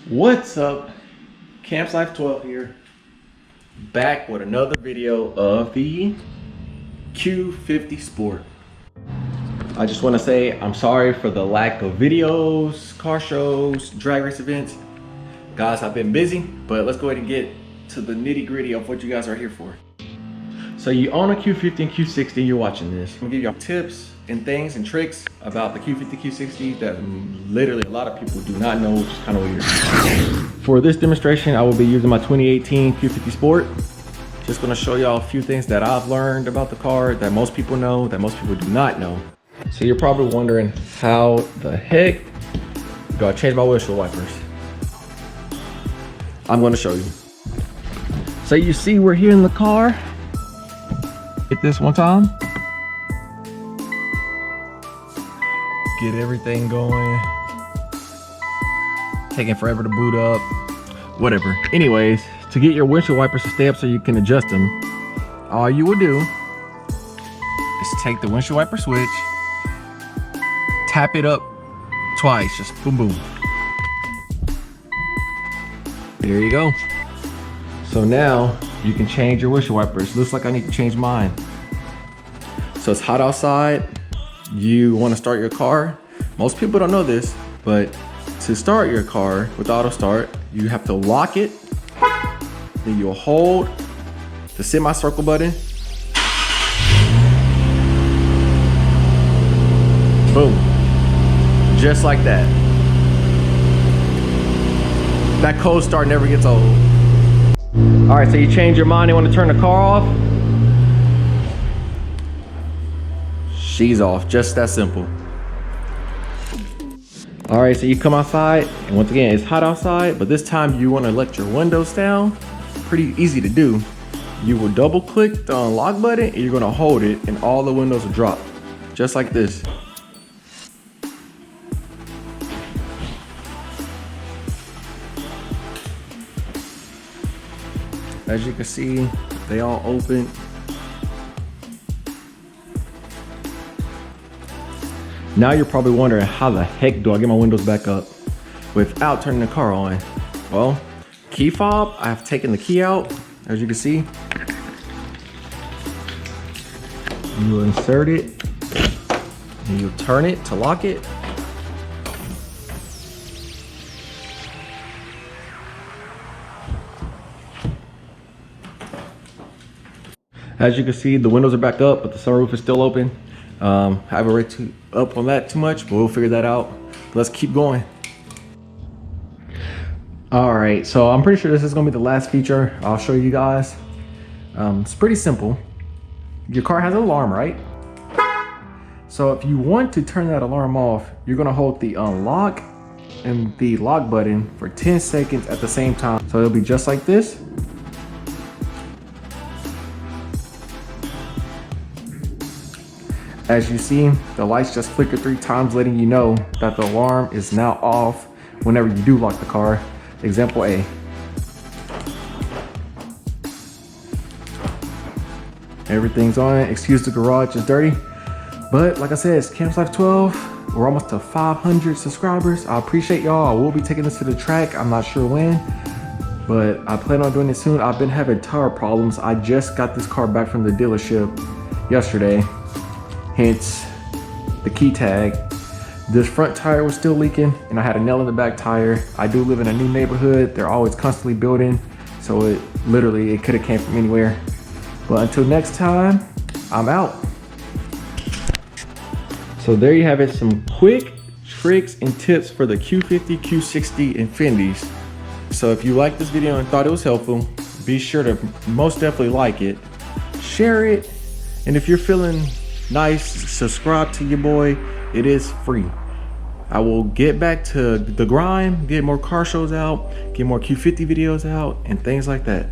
What's up? Campsite 12 here, back with another video of the Q50 Sport. I just want to say I'm sorry for the lack of videos, car shows, drag race events. Guys, I've been busy, but let's go ahead and get to the nitty gritty of what you guys are here for. So you own a Q50 and Q60, you're watching this. I'm gonna give y'all tips and things and tricks about the Q50, Q60 that literally a lot of people do not know, which is kind of weird. For this demonstration, I will be using my 2018 Q50 Sport. Just gonna show y'all a few things that I've learned about the car that most people know, that most people do not know. So you're probably wondering how the heck do I change my windshield wipers? I'm gonna show you. So you see we're here in the car. Hit this one time. Get everything going. Taking forever to boot up. Whatever. Anyways, to get your windshield wipers to stay up so you can adjust them, all you will do is take the windshield wiper switch, tap it up twice, just boom boom. There you go. So now you can change your windshield wipers. Looks like I need to change mine. So it's hot outside. You want to start your car. Most people don't know this, but to start your car with auto start, you have to lock it. Then you'll hold the semicircle button. Boom. Just like that. That cold start never gets old. All right, so you change your mind, you want to turn the car off. She's off, just that simple. All right, so you come outside, and once again, it's hot outside, but this time you want to let your windows down. Pretty easy to do. You will double click the unlock button, and you're gonna hold it, and all the windows will drop, just like this. As you can see, they all open. Now you're probably wondering, how the heck do I get my windows back up without turning the car on? Well, key fob, I have taken the key out, as you can see. You insert it, and you turn it to lock it. As you can see, the windows are back up, but the sunroof is still open. I haven't read up on that too much, but we'll figure that out. Let's keep going. All right, so I'm pretty sure this is gonna be the last feature I'll show you guys. It's pretty simple. Your car has an alarm, right? So if you want to turn that alarm off, you're gonna hold the unlock and the lock button for 10 seconds at the same time. So it'll be just like this. As you see, the lights just flicker 3 times, letting you know that the alarm is now off whenever you do lock the car. Example A. Everything's on. Excuse the garage is dirty. But like I said, it's Campsite 12. We're almost to 500 subscribers. I appreciate y'all. I will be taking this to the track. I'm not sure when, but I plan on doing it soon. I've been having tire problems. I just got this car back from the dealership yesterday. Hence the key tag. This front tire was still leaking, and I had a nail in the back tire. I do live in a new neighborhood. They're always constantly building, so it could have came from anywhere. But until next time, I'm out. So there you have it, some quick tricks and tips for the Q50, Q60 Infinitis. So if you liked this video and thought it was helpful, be sure to most definitely like it, share it, and if you're feeling nice, subscribe to your boy. It is free. I will get back to the grind, get more car shows out, get more Q50 videos out, and things like that.